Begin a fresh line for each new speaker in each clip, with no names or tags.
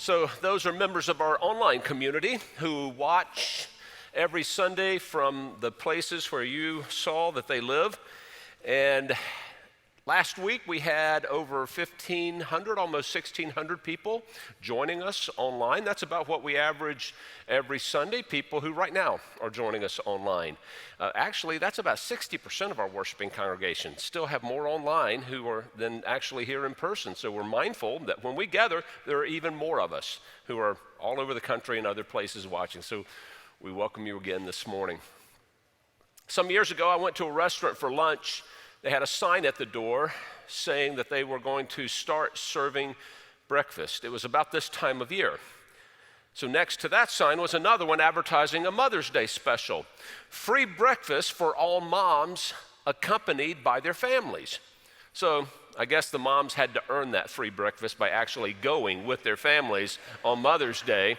So those are members of our online community who watch every Sunday from the places where you saw that they live. And last week we had over 1,500, almost 1,600 people joining us online. That's about what we average every Sunday, people who right now are joining us online. Actually, that's about 60% of our worshiping congregation. Still have more online who are than actually here in person. So we're mindful that when we gather, there are even more of us who are all over the country and other places watching. So we welcome you again this morning. Some years ago, I went to a restaurant for lunch. They had a sign at the door saying that they were going to start serving breakfast. It was about this time of year. So next to that sign was another one advertising a Mother's Day special. Free breakfast for all moms accompanied by their families. So I guess the moms had to earn that free breakfast by actually going with their families on Mother's Day.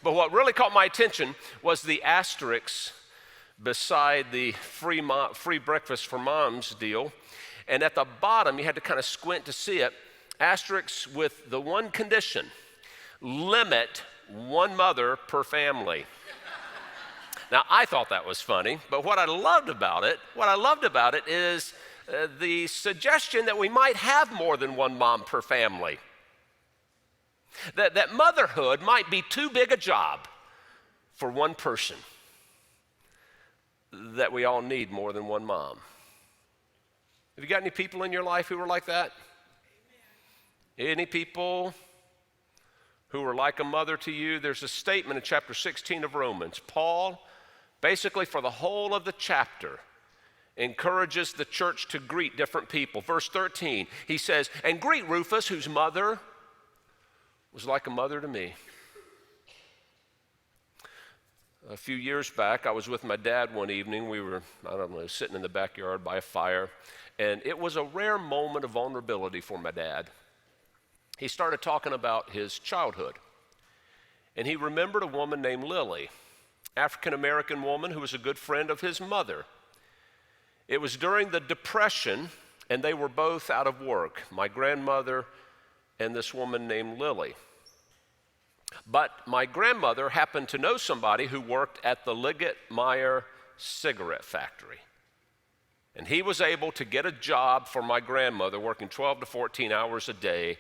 But what really caught my attention was the asterisk beside the free breakfast for moms deal. And at the bottom, you had to kind of squint to see it, asterisk with the one condition: limit one mother per family. Now, I thought that was funny, but what I loved about it is the suggestion that we might have more than one mom per family. That motherhood might be too big a job for one person. That we all need more than one mom. Have you got any people in your life who are like that? Amen. Any people who are like a mother to you? There's a statement in chapter 16 of Romans. Paul, basically for the whole of the chapter, encourages the church to greet different people. Verse 13, he says, "And greet Rufus, whose mother was like a mother to me." A few years back, I was with my dad one evening. We were, sitting in the backyard by a fire, and it was a rare moment of vulnerability for my dad. He started talking about his childhood, and he remembered a woman named Lily, African-American woman who was a good friend of his mother. It was during the Depression, and they were both out of work, my grandmother and this woman named Lily. But my grandmother happened to know somebody who worked at the Liggett-Meyer cigarette factory. And he was able to get a job for my grandmother working 12 to 14 hours a day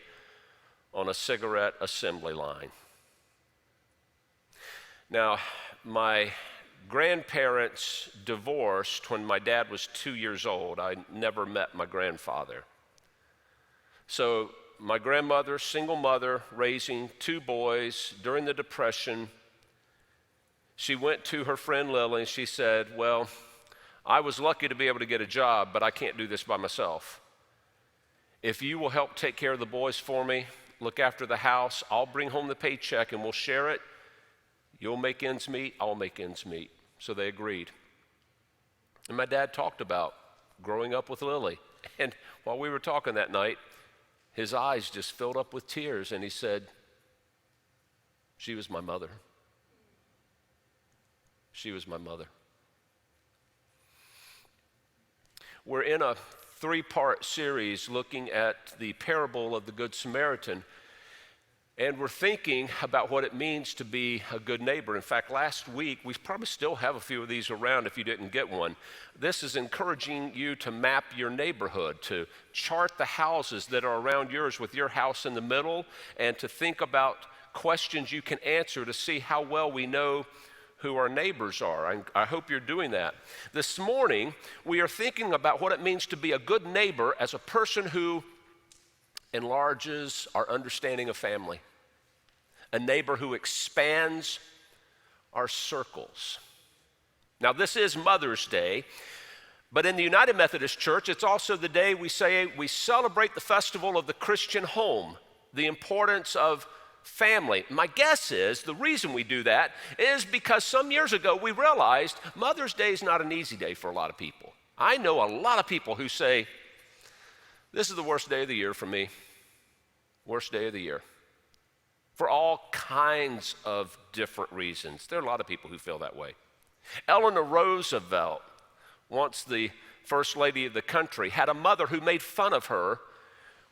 on a cigarette assembly line. Now, my grandparents divorced when my dad was 2 years old. I never met my grandfather. So my grandmother, single mother, raising two boys during the Depression, she went to her friend Lily and she said, "Well, I was lucky to be able to get a job, but I can't do this by myself. If you will help take care of the boys for me, look after the house, I'll bring home the paycheck and we'll share it. You'll make ends meet, I'll make ends meet." So they agreed. And my dad talked about growing up with Lily. And while we were talking that night, his eyes just filled up with tears, and he said, "She was my mother. She was my mother." We're in a 3-part series looking at the parable of the Good Samaritan, and we're thinking about what it means to be a good neighbor. In fact, last week, we probably still have a few of these around if you didn't get one. This is encouraging you to map your neighborhood, to chart the houses that are around yours with your house in the middle, and to think about questions you can answer to see how well we know who our neighbors are. I hope you're doing that. This morning, we are thinking about what it means to be a good neighbor as a person who enlarges our understanding of family. A neighbor who expands our circles. Now, this is Mother's Day, but in the United Methodist Church, it's also the day we celebrate the festival of the Christian home, the importance of family. My guess is the reason we do that is because some years ago we realized Mother's Day is not an easy day for a lot of people. I know a lot of people who say, "This is the worst day of the year for me. Worst day of the year." For all kinds of different reasons. There are a lot of people who feel that way. Eleanor Roosevelt, once the first lady of the country, had a mother who made fun of her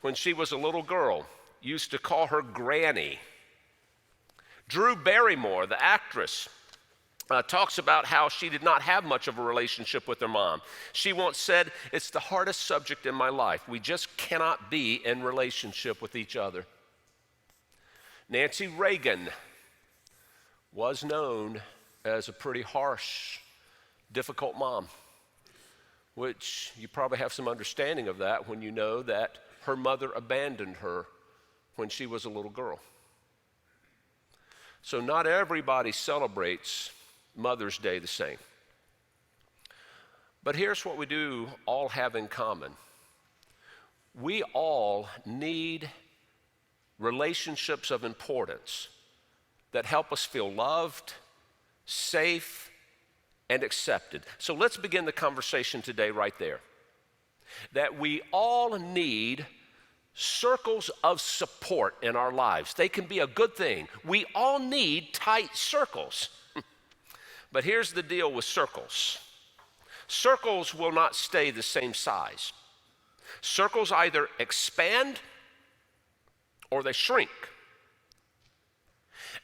when she was a little girl, used to call her Granny. Drew Barrymore, the actress, talks about how she did not have much of a relationship with her mom. She once said, "It's the hardest subject in my life. We just cannot be in relationship with each other." Nancy Reagan was known as a pretty harsh, difficult mom, which you probably have some understanding of that when you know that her mother abandoned her when she was a little girl. So not everybody celebrates Mother's Day the same. But here's what we do all have in common. We all need relationships of importance that help us feel loved, safe, and accepted. So let's begin the conversation today right there. That we all need circles of support in our lives. They can be a good thing. We all need tight circles. But here's the deal with circles. Circles will not stay the same size. Circles either expand or they shrink.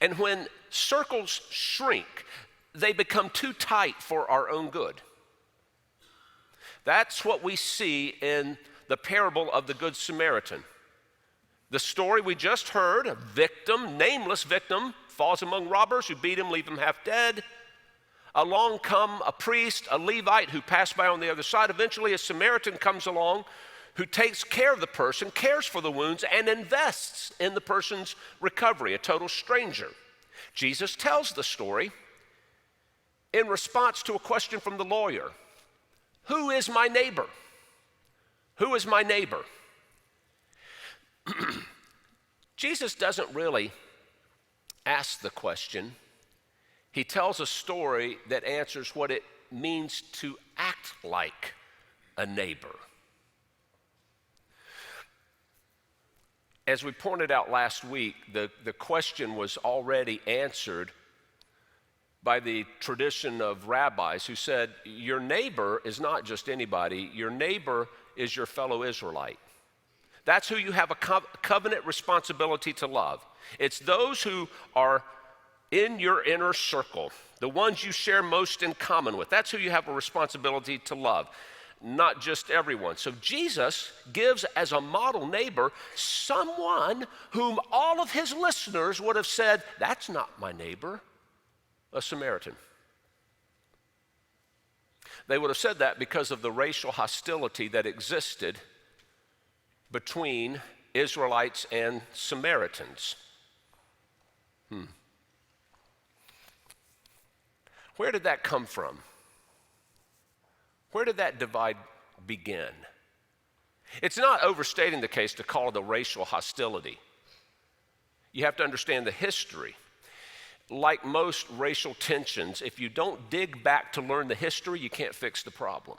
And when circles shrink, they become too tight for our own good. That's what we see in the parable of the Good Samaritan. The story we just heard, a victim, nameless victim, falls among robbers who beat him, leave him half dead. Along come a priest, a Levite who passed by on the other side. Eventually a Samaritan comes along who takes care of the person, cares for the wounds, and invests in the person's recovery, a total stranger. Jesus tells the story in response to a question from the lawyer. Who is my neighbor? Who is my neighbor? Jesus doesn't really ask the question. He tells a story that answers what it means to act like a neighbor. As we pointed out last week, the question was already answered by the tradition of rabbis who said, your neighbor is not just anybody, your neighbor is your fellow Israelite. That's who you have a covenant responsibility to love. It's those who are in your inner circle, the ones you share most in common with. That's who you have a responsibility to love, not just everyone. So Jesus gives as a model neighbor someone whom all of his listeners would have said, that's not my neighbor. A Samaritan. They would have said that because of the racial hostility that existed between Israelites and Samaritans. Where did that come from? Where did that divide begin? It's not overstating the case to call it a racial hostility. You have to understand the history. Like most racial tensions, if you don't dig back to learn the history, you can't fix the problem.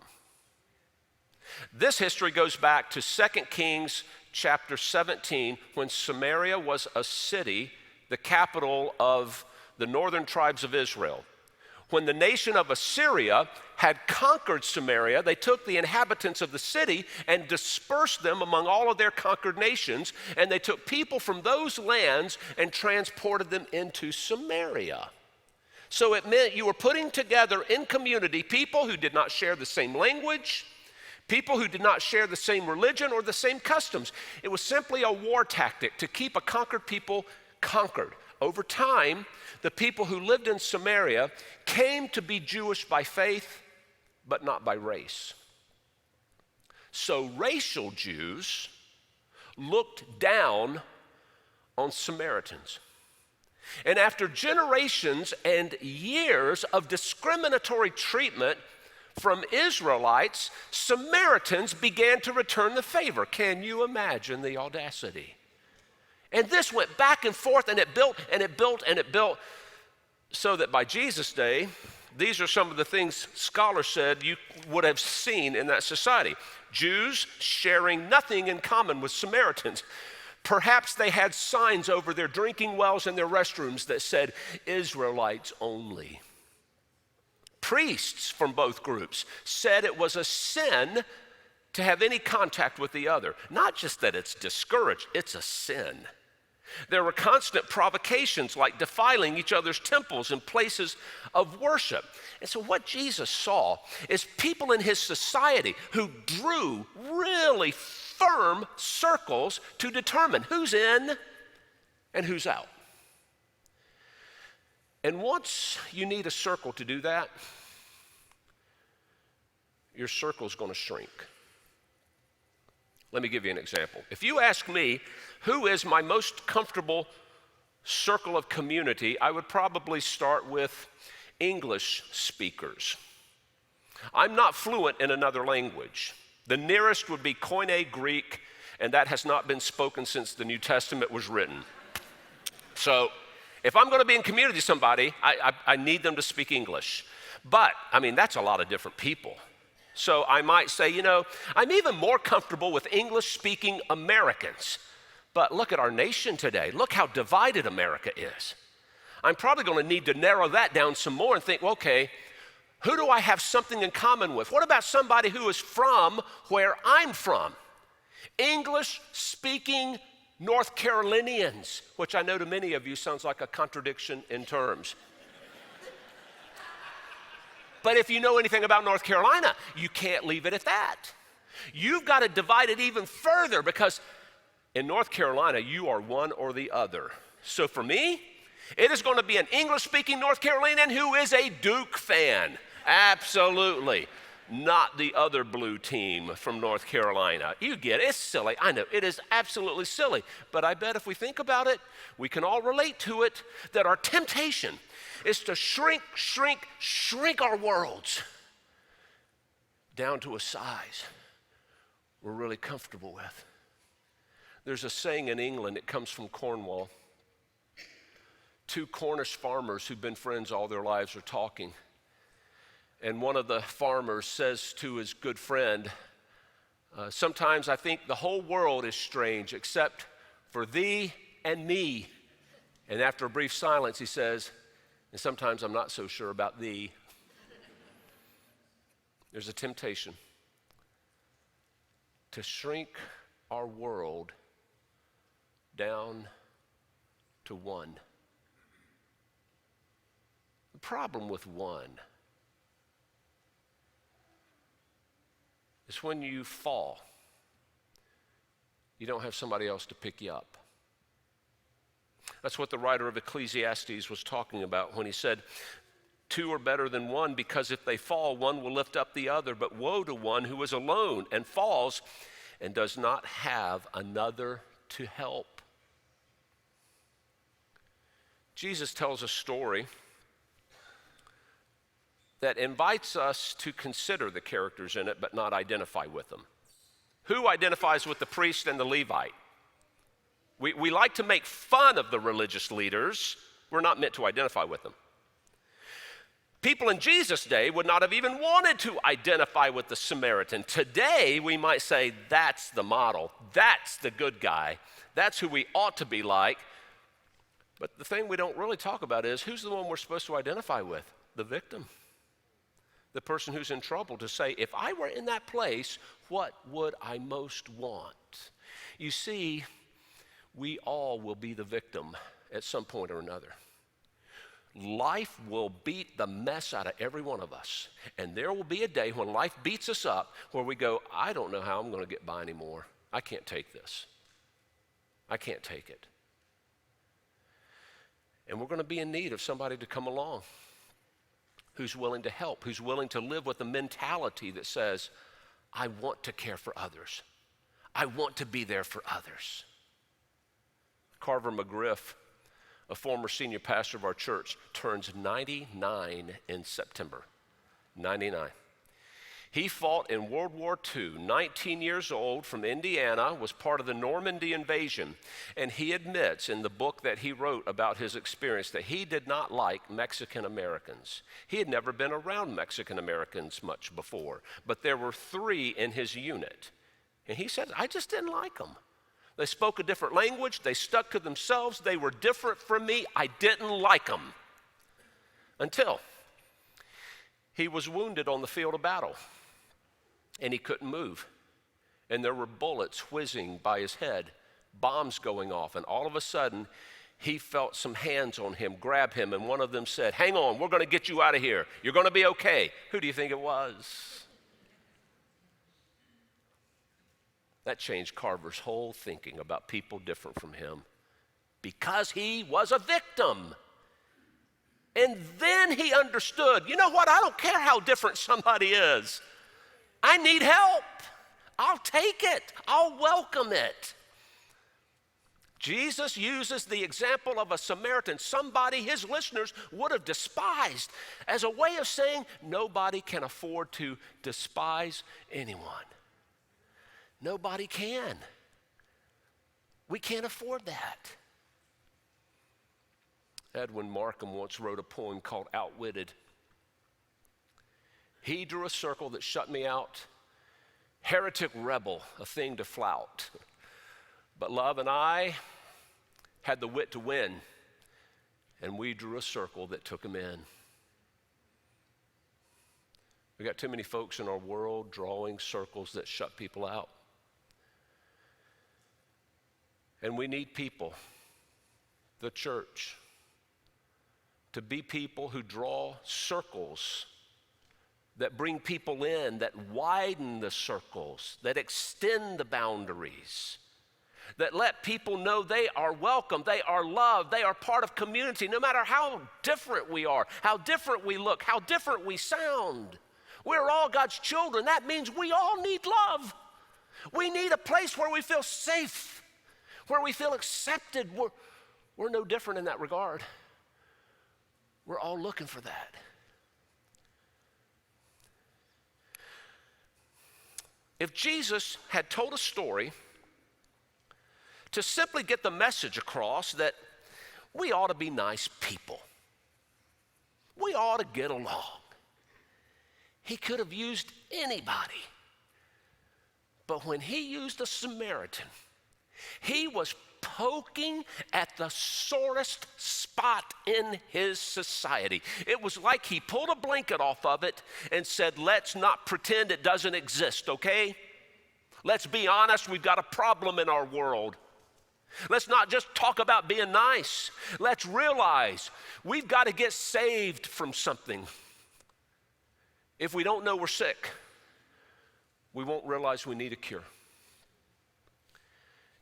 This history goes back to 2 Kings chapter 17, when Samaria was a city, the capital of the northern tribes of Israel. When the nation of Assyria had conquered Samaria, they took the inhabitants of the city and dispersed them among all of their conquered nations, and they took people from those lands and transported them into Samaria. So it meant you were putting together in community people who did not share the same language, people who did not share the same religion or the same customs. It was simply a war tactic to keep a conquered people conquered. Over time, the people who lived in Samaria came to be Jewish by faith, but not by race. So racial Jews looked down on Samaritans. And after generations and years of discriminatory treatment from Israelites, Samaritans began to return the favor. Can you imagine the audacity? And this went back and forth, and it built and it built and it built, so that by Jesus' day, these are some of the things scholars said you would have seen in that society. Jews sharing nothing in common with Samaritans. Perhaps they had signs over their drinking wells and their restrooms that said, Israelites only. Priests from both groups said it was a sin to have any contact with the other. Not just that it's discouraged, it's a sin. There were constant provocations like defiling each other's temples and places of worship. And so what Jesus saw is people in his society who drew really firm circles to determine who's in and who's out. And once you need a circle to do that, your circle's going to shrink. Let me give you an example. If you ask me, who is my most comfortable circle of community, I would probably start with English speakers. I'm not fluent in another language. The nearest would be Koine Greek, and that has not been spoken since the New Testament was written. So if I'm going to be in community with somebody, I need them to speak English. But, I mean, that's a lot of different people. So I might say, I'm even more comfortable with English-speaking Americans. But look at our nation today. Look how divided America is. I'm probably going to need to narrow that down some more and think, well, okay, who do I have something in common with? What about somebody who is from where I'm from? English-speaking North Carolinians, which I know to many of you sounds like a contradiction in terms. But if you know anything about North Carolina, you can't leave it at that. You've got to divide it even further because in North Carolina, you are one or the other. So for me, it is going to be an English-speaking North Carolinian who is a Duke fan. Absolutely. Not the other blue team from North Carolina. You get it. It's silly. I know. It is absolutely silly. But I bet if we think about it, we can all relate to it, that our temptation is to shrink our worlds down to a size we're really comfortable with. There's a saying in England, it comes from Cornwall. Two Cornish farmers who've been friends all their lives are talking. And one of the farmers says to his good friend, sometimes I think the whole world is strange except for thee and me. And after a brief silence, he says, and sometimes I'm not so sure about thee. There's a temptation to shrink our world down to one. The problem with one is when you fall, you don't have somebody else to pick you up. That's what the writer of Ecclesiastes was talking about when he said, two are better than one because if they fall, one will lift up the other. But woe to one who is alone and falls and does not have another to help. Jesus tells a story that invites us to consider the characters in it but not identify with them. Who identifies with the priest and the Levite? We like to make fun of the religious leaders. We're not meant to identify with them. People in Jesus' day would not have even wanted to identify with the Samaritan. Today, we might say, that's the model. That's the good guy. That's who we ought to be like. But the thing we don't really talk about is, who's the one we're supposed to identify with? The victim. The person who's in trouble, to say, if I were in that place, what would I most want? You see, we all will be the victim at some point or another. Life will beat the mess out of every one of us. And there will be a day when life beats us up where we go, I don't know how I'm going to get by anymore. I can't take this. I can't take it. And we're going to be in need of somebody to come along who's willing to help, who's willing to live with a mentality that says, I want to care for others. I want to be there for others. Carver McGriff, a former senior pastor of our church, turns 99 in September. 99. He fought in World War II, 19 years old, from Indiana, was part of the Normandy invasion, and he admits in the book that he wrote about his experience that he did not like Mexican Americans. He had never been around Mexican Americans much before, but there were 3 in his unit. And he said, I just didn't like them. They spoke a different language. They stuck to themselves. They were different from me. I didn't like them. Until he was wounded on the field of battle, and he couldn't move. And there were bullets whizzing by his head bombs going off, and all of a sudden, he felt some hands on him, grab him, and one of them said, "Hang on, we're going to get you out of here. You're going to be okay." Who do you think it was? That changed Carver's whole thinking about people different from him because he was a victim. And then he understood, you know what? I don't care how different somebody is. I need help. I'll take it. I'll welcome it. Jesus uses the example of a Samaritan, somebody his listeners would have despised, as a way of saying nobody can afford to despise anyone. Nobody can. We can't afford that. Edwin Markham once wrote a poem called Outwitted. He drew a circle that shut me out. Heretic rebel, a thing to flout. But love and I had the wit to win, and we drew a circle that took him in. We got too many folks in our world drawing circles that shut people out. And we need people, the church, to be people who draw circles that bring people in, that widen the circles, that extend the boundaries, that let people know they are welcome, they are loved, they are part of community, no matter how different we are, how different we look, how different we sound. We're all God's children. That means we all need love. We need a place where we feel safe, where we feel accepted. We're no different in that regard. We're all looking for that. If Jesus had told a story to simply get the message across that we ought to be nice people, we ought to get along, he could have used anybody. But when he used a Samaritan, he was poking at the sorest spot in his society. It was like he pulled a blanket off of it and said, let's not pretend it doesn't exist, okay? Let's be honest, we've got a problem in our world. Let's not just talk about being nice. Let's realize we've got to get saved from something. If we don't know we're sick, we won't realize we need a cure.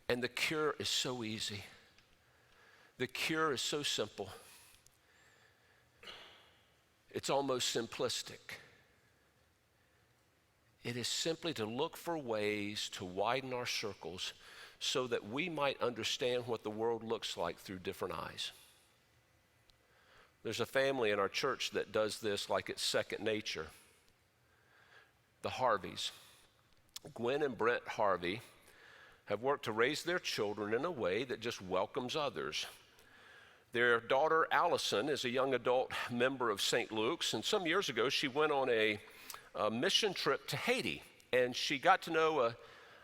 And the cure is so easy. The cure is so simple. It's almost simplistic. It is simply to look for ways to widen our circles so that we might understand what the world looks like through different eyes. There's a family in our church that does this like it's second nature. The Harveys. Gwen and Brent Harvey have worked to raise their children in a way that just welcomes others. Their daughter, Allison, is a young adult member of St. Luke's, and some years ago, she went on a mission trip to Haiti, and she got to know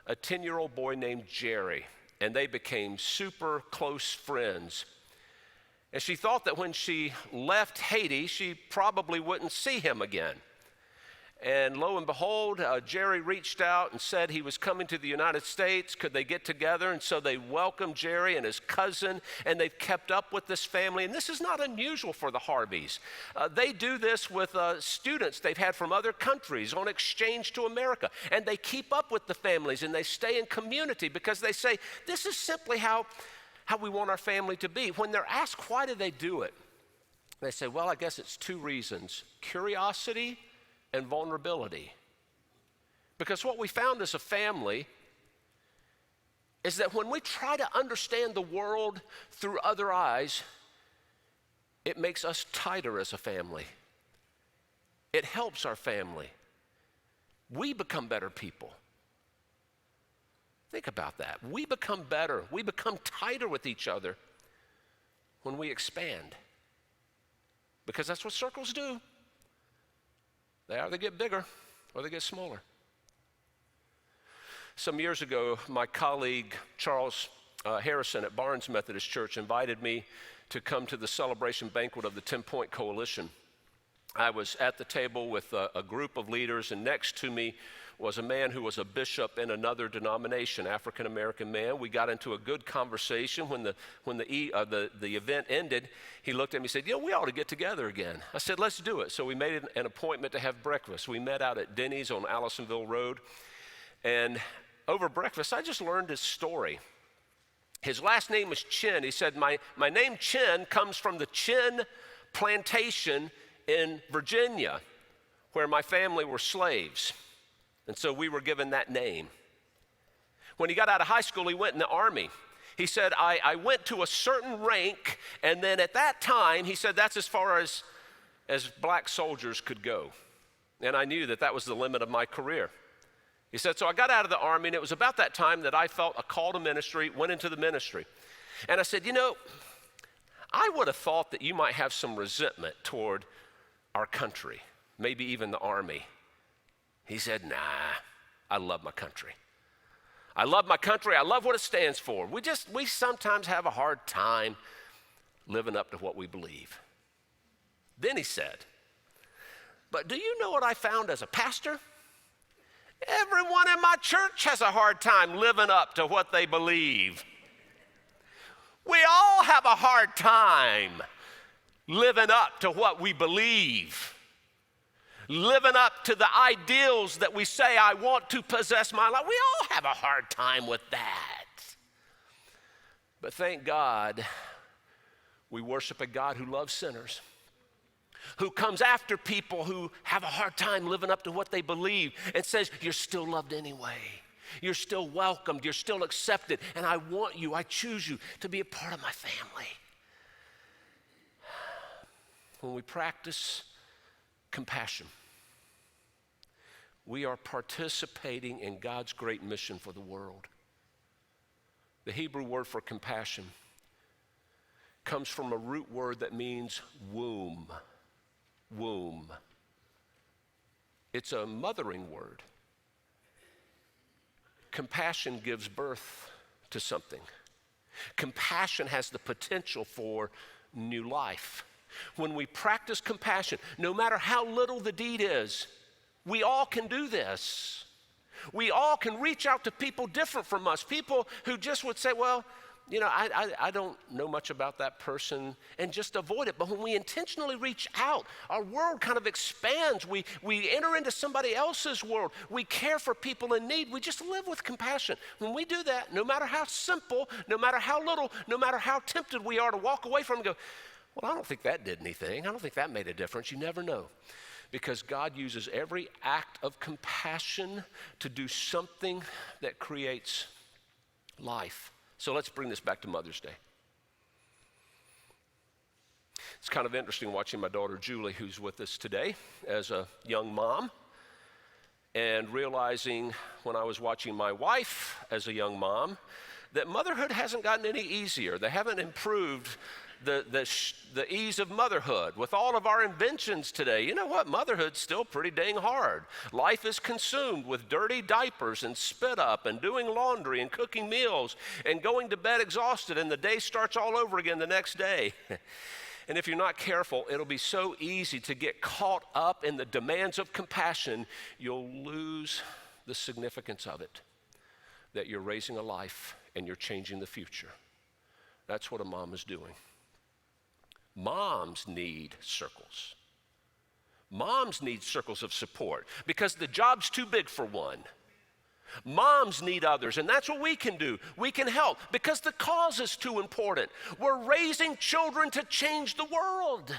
a 10-year-old boy named Jerry, and they became super close friends. And she thought that when she left Haiti, she probably wouldn't see him again. And lo and behold, Jerry reached out and said he was coming to the United States. Could they get together? And so they welcomed Jerry and his cousin, and they've kept up with this family. And this is not unusual for the Harveys. They do this with students they've had from other countries on exchange to America. And they keep up with the families, and they stay in community because they say, this is simply how we want our family to be. When they're asked, why do they do it? They say, well, I guess it's two reasons: curiosity and vulnerability. Because what we found as a family is that when we try to understand the world through other eyes, it makes us tighter as a family. It helps our family. We become better people. Think about that. We become better. We become tighter with each other when we expand. Because that's what circles do. They either get bigger or they get smaller. Some years ago, my colleague Charles Harrison at Barnes Methodist Church invited me to come to the celebration banquet of the 10-Point Coalition. I was at the table with a group of leaders, and next to me was a man who was a bishop in another denomination, African-American man. We got into a good conversation. When the event ended, he looked at me and said, we ought to get together again. I said, let's do it. So we made an appointment to have breakfast. We met out at Denny's on Allisonville Road, and over breakfast, I just learned his story. His last name was Chin. He said, my name Chin comes from the Chin plantation in Virginia, where my family were slaves. And so we were given that name. When he got out of high school, he went in the Army. He said, I went to a certain rank, and then at that time, he said, that's as far as black soldiers could go. And I knew that was the limit of my career. He said, so I got out of the Army, and it was about that time that I felt a call to ministry, went into the ministry. And I said, I would have thought that you might have some resentment toward our country, maybe even the Army. He said, nah, I love my country. I love my country. I love what it stands for. We sometimes have a hard time living up to what we believe. Then he said, but do you know what I found as a pastor? Everyone in my church has a hard time living up to what they believe. We all have a hard time living up to what we believe, living up to the ideals that we say, I want to possess my life. We all have a hard time with that. But thank God, we worship a God who loves sinners, who comes after people who have a hard time living up to what they believe and says, you're still loved anyway. You're still welcomed. You're still accepted. And I want you, I choose you to be a part of my family. When we practice compassion, we are participating in God's great mission for the world. The Hebrew word for compassion comes from a root word that means womb. Womb. It's a mothering word. Compassion gives birth to something. Compassion has the potential for new life. When we practice compassion, no matter how little the deed is, we all can do this. We all can reach out to people different from us, people who just would say, well, I don't know much about that person, and just avoid it. But when we intentionally reach out, our world kind of expands. We enter into somebody else's world. We care for people in need. We just live with compassion. When we do that, no matter how simple, no matter how little, no matter how tempted we are to walk away from it and go, well, I don't think that did anything. I don't think that made a difference. You never know. Because God uses every act of compassion to do something that creates life. So let's bring this back to Mother's Day. It's kind of interesting watching my daughter Julie, who's with us today as a young mom, and realizing when I was watching my wife as a young mom that motherhood hasn't gotten any easier. They haven't improved the ease of motherhood. With all of our inventions today, you know what? Motherhood's still pretty dang hard. Life is consumed with dirty diapers and spit up and doing laundry and cooking meals and going to bed exhausted, and the day starts all over again the next day. And if you're not careful, it'll be so easy to get caught up in the demands of compassion, you'll lose the significance of it, that you're raising a life and you're changing the future. That's what a mom is doing. Moms need circles. Moms need circles of support because the job's too big for one. Moms need others, and that's what we can do. We can help because the cause is too important. We're raising children to change the world.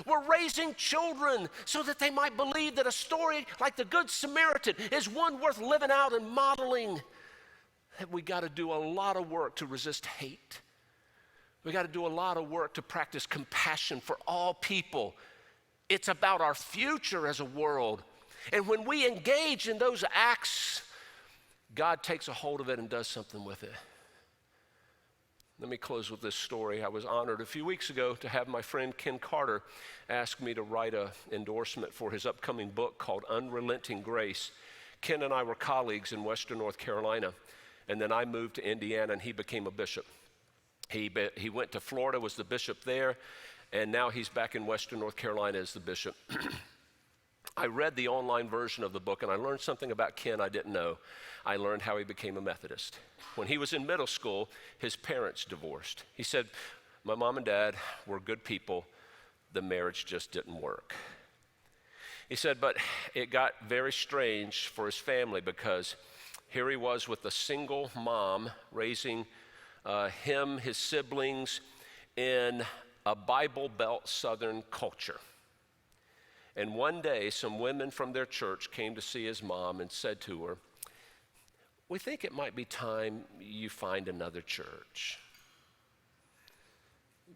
We're raising children so that they might believe that a story like the Good Samaritan is one worth living out and modeling. That we got to do a lot of work to resist hate. We got to do a lot of work to practice compassion for all people. It's about our future as a world. And when we engage in those acts, God takes a hold of it and does something with it. Let me close with this story. I was honored a few weeks ago to have my friend Ken Carter ask me to write an endorsement for his upcoming book called Unrelenting Grace. Ken and I were colleagues in Western North Carolina, and then I moved to Indiana and he became a bishop. He went to Florida, was the bishop there, and now he's back in Western North Carolina as the bishop. I read the online version of the book, and I learned something about Ken I didn't know. I learned how he became a Methodist. When he was in middle school, his parents divorced. He said, my mom and dad were good people. The marriage just didn't work. He said, but it got very strange for his family because here he was with a single mom raising him, his siblings, in a Bible Belt Southern culture. And one day, some women from their church came to see his mom and said to her, we think it might be time you find another church,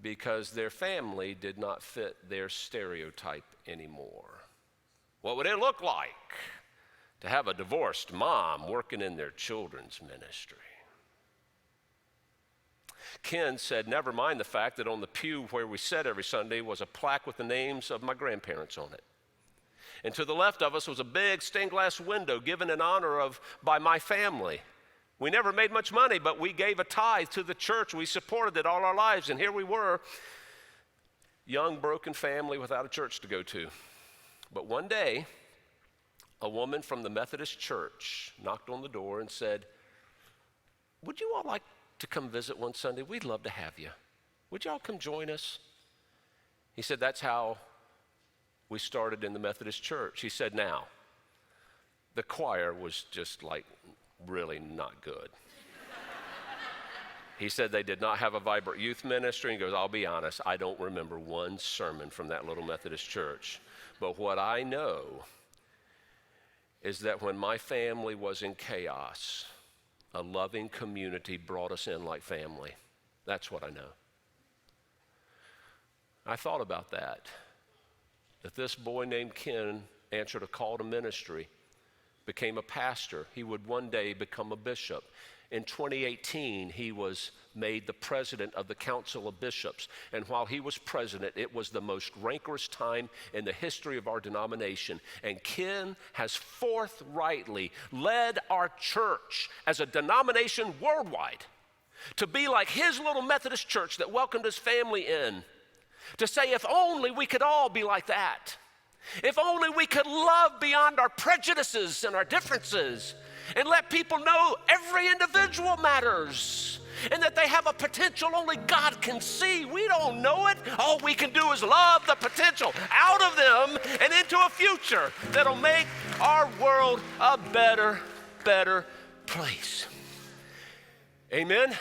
because their family did not fit their stereotype anymore. What would it look like to have a divorced mom working in their children's ministry? Ken said, never mind the fact that on the pew where we sat every Sunday was a plaque with the names of my grandparents on it. And to the left of us was a big stained glass window given in honor of by my family. We never made much money, but we gave a tithe to the church. We supported it all our lives. And here we were, young, broken family without a church to go to. But one day, a woman from the Methodist church knocked on the door and said, would you all like to come visit one Sunday? We'd love to have you. Would y'all come join us? He said, that's how we started in the Methodist church. He said, now, the choir was just like really not good. He said they did not have a vibrant youth ministry. He goes, I'll be honest, I don't remember one sermon from that little Methodist church. But what I know is that when my family was in chaos, a loving community brought us in like family. That's what I know. I thought about that this boy named Ken answered a call to ministry, became a pastor. He would one day become a bishop. In 2018, he was made the president of the Council of Bishops. And while he was president, it was the most rancorous time in the history of our denomination. And Ken has forthrightly led our church as a denomination worldwide to be like his little Methodist church that welcomed his family in. To say, if only we could all be like that. If only we could love beyond our prejudices and our differences and let people know every individual matters and that they have a potential only God can see. We don't know it. All we can do is love the potential out of them and into a future that'll make our world a better place. Amen.